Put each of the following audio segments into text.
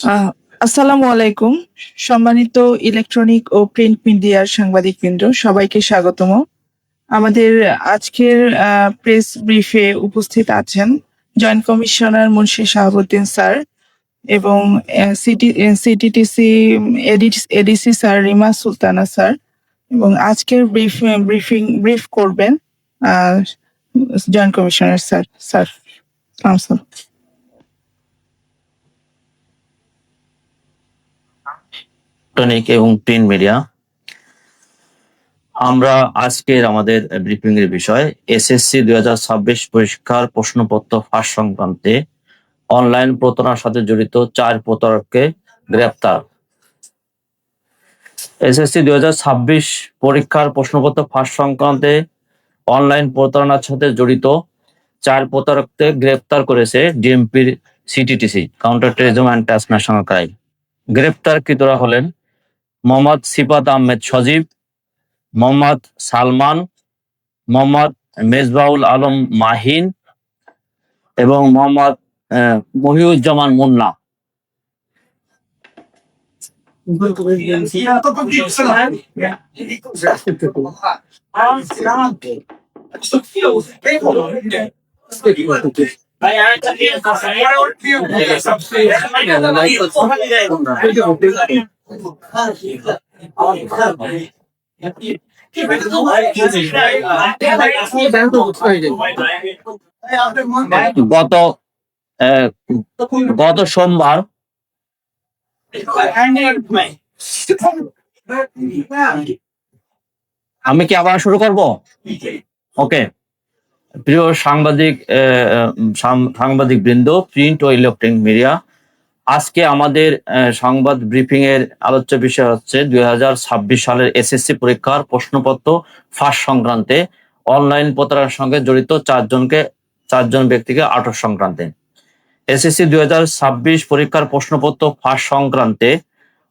আহ আসসালামু আলাইকুম। সম্মানিত ইলেকট্রনিক ও প্রিন্ট মিডিয়ার সাংবাদিকবৃন্দ, সবাইকে স্বাগতম। আমাদের আজকের প্রেস ব্রিফে উপস্থিত আছেন joint commissioner Munshi Shahabuddin sir এবং CTTC ADC sir Rima Sultana sir, এবং আজকের ব্রিফ করবেন জয়েন্ট কমিশনার স্যার। স্যার, আসসালাম। ইলেকট্রনিক এবং প্রিন্ট মিডিয়া, আমরা আজকের আমাদের ব্রিফিং এর বিষয় এসএসসি 2026 পরীক্ষার প্রশ্নপত্র ফাঁস সংক্রান্তে অনলাইন প্রতারণার সাথে জড়িত 4 প্রতারককে গ্রেপ্তার। এসএসসি 2026 পরীক্ষার প্রশ্নপত্র ফাঁস সংক্রান্তে অনলাইন প্রতারণার সাথে জড়িত 4 প্রতারককে গ্রেপ্তার করেছে ডিএমপির CTTC, counter terrorism and transnational crime. গ্রেপ্তারকৃতরা হলেন মোহাম্মদ সিফাত আহমেদ সজীব, মোহাম্মদ সালমান, মোহাম্মদ মেজবাউল আলম মাহিন এবং মোহাম্মদ মহিউজ্জামান মুন্না। গত সোমবার আমি কি আবার শুরু করব? ওকে। প্রিয় সাংবাদিক বৃন্দ, প্রিন্ট ও ইলেকট্রনিক মিডিয়া, আজকে আমাদের সংবাদ ব্রিফিং এর আলোচ্য বিষয় হচ্ছে 2026 সালের এসএসসি পরীক্ষার প্রশ্নপত্র ফাঁস সংক্রান্তে অনলাইন প্রতারণার সঙ্গে জড়িত 4 জন ব্যক্তিকে আটক সংক্রান্তে। এসএসসি 2026 পরীক্ষার প্রশ্নপত্র ফাঁস সংক্রান্তে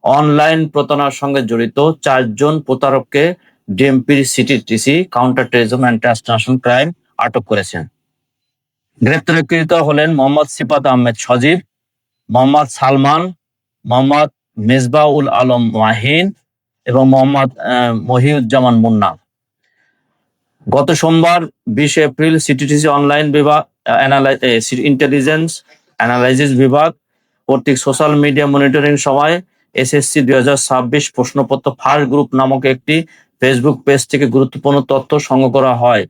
অনলাইন প্রতারণার সঙ্গে জড়িত 4 জন প্রতারককে ডিএমপির CTTC, counter terrorism and transnational crime আটক করেছেন। গ্রেপ্তারকৃত হলেন মোহাম্মদ সিফাত আহমেদ সজীব, মোহাম্মদ সালমান, মোহাম্মদ মেজবাউল আলম মাহিন এবং মোহাম্মদ মহিউজ্জামান মুন্না। গত সোমবার 20 এপ্রিল সিটিটিসি অনলাইন বিভাগ ইন্টেলিজেন্স অ্যানালাইসিস বিভাগ কর্তৃক সোশ্যাল মিডিয়া মনিটরিং সময় এসএসসি 2026 প্রশ্নপত্র ফাঁস গ্রুপ নামক একটি ফেসবুক পেজ থেকে গুরুত্বপূর্ণ তথ্য সংগ্রহ করা হয়।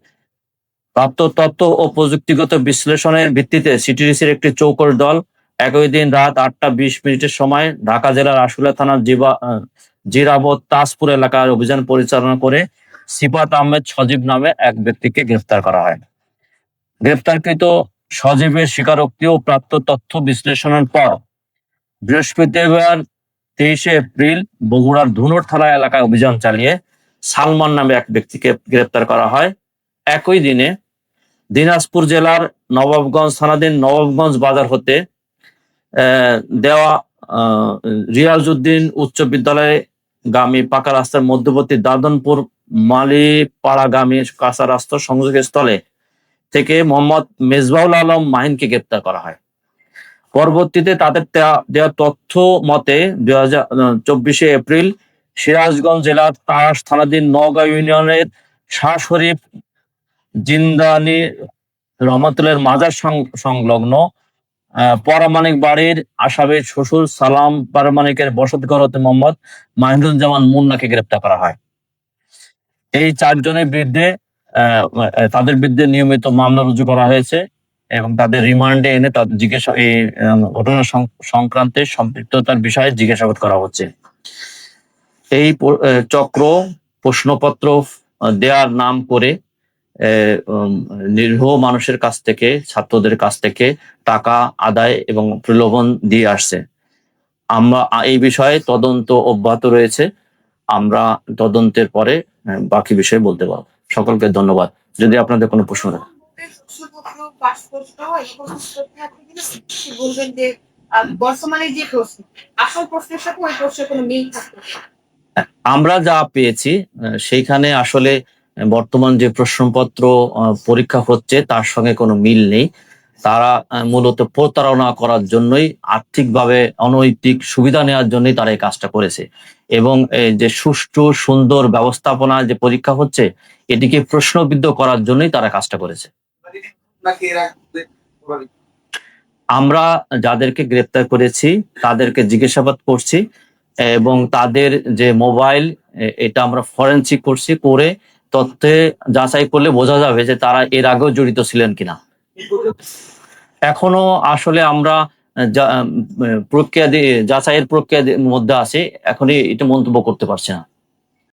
প্রাপ্ত তথ্য ও প্রযুক্তিগত বিশ্লেষণের ভিত্তিতে সিটিটিসির একটি চৌকস দল একই দিন রাত 8:20 সময় ঢাকা জেলার আশুলিয়া থানার জিরাবত তাজপুর এলাকার অভিযান পরিচালনা করে সিফাত আহমেদ সজীব নামে এক ব্যক্তিকে গ্রেফতার করা হয়। গ্রেফতারকৃত সজীবের স্বীকারোক্তি ও প্রাপ্ত তথ্য বিশ্লেষণের পর বৃহস্পতিবার 23 এপ্রিল বগুড়ার ধুনট থানা এলাকায় অভিযান চালিয়ে সালমান নামে এক ব্যক্তিকে গ্রেফতার করা হয়। একই দিনে দিনাজপুর জেলার নবাবগঞ্জ থানাধীন নবাবগঞ্জ বাজার হতে দেওয়া রিয়াজউদ্দিন উচ্চ বিদ্যালয়ে গামী পাকা রাস্তার মধ্যবর্তী দাদনপুর মালিপাড়াগামী কাঁচা রাস্তার সংযোগের স্থলে থেকে মোহাম্মদ মেজবাউল আলম মাহিনকে গ্রেপ্তার করা হয়। পরবর্তীতে তাদের দেওয়া তথ্য মতে 24 এপ্রিল সিরাজগঞ্জ জেলার তারাস থানাধীন নওগাঁ ইউনিয়নের শাহ শরীফ জিন্দানি রহমতুল্লাহর মাজার সংলগ্ন পরামানিক বাড়ির আসামির শ্বশুর সালাম পারমানিকের বসতঘর হতে মোহাম্মদ মাহিনুজ্জামান মুন্নাকে গ্রেপ্তার করা হয়। এই 4 জনের বিরুদ্ধে তাদের বিরুদ্ধে নিয়মিত মামলা রুজু করা হয়েছে এবং তাদের রিমান্ডে এনে তাদের এই ঘটনা সংক্রান্তে সম্পৃক্ততার বিষয়ে জিজ্ঞাসাবাদ করা হচ্ছে। এই চক্র প্রশ্নপত্র দেওয়ার নাম করে নিরীহ মানুষের কাছ থেকে, ছাত্রদের কাছ থেকে টাকা আদায় এবং প্রলোভন দিয়ে আসছে। আমরা এই বিষয়ে তদন্ত অব্যাহত রয়েছে। আমরা তদন্তের পরে বাকি বিষয়ে বলতে পারবো। সকলকে ধন্যবাদ। যদি আপনাদের কোনো প্রশ্ন থাকে। আমরা যা পেয়েছি সেইখানে আসলে বর্তমান যে প্রশ্নপত্র পরীক্ষা হচ্ছে তার সঙ্গে কোনো মিল নেই। তারা মূলত প্রতারণা করার জন্যই, আর্থিকভাবে অনৈতিক সুবিধা নেওয়ার জন্যই তারা এই কাজটা করেছে। এবং এই যে সুষ্ঠু সুন্দর ব্যবস্থাপনা যে পরীক্ষা হচ্ছে, এটিকে প্রশ্নবিদ্ধ করার জন্যই তারা কাজটা করেছে। আমরা যাদেরকে গ্রেপ্তার করেছি তাদেরকে জিজ্ঞাসাবাদ করছি এবং তাদের যে মোবাইল, এটা আমরা ফরেনসিক করছি, করে তথ্যে যাচাই করলে বোঝা যাবে যে তারা এর আগেও জড়িত ছিলেন কিনা। এখনো আসলে আমরা প্রক্রিয়া দিয়ে যাচাইয়ের প্রক্রিয়ার মধ্যে আছি, এখনই এটা মন্তব্য করতে পারছি না।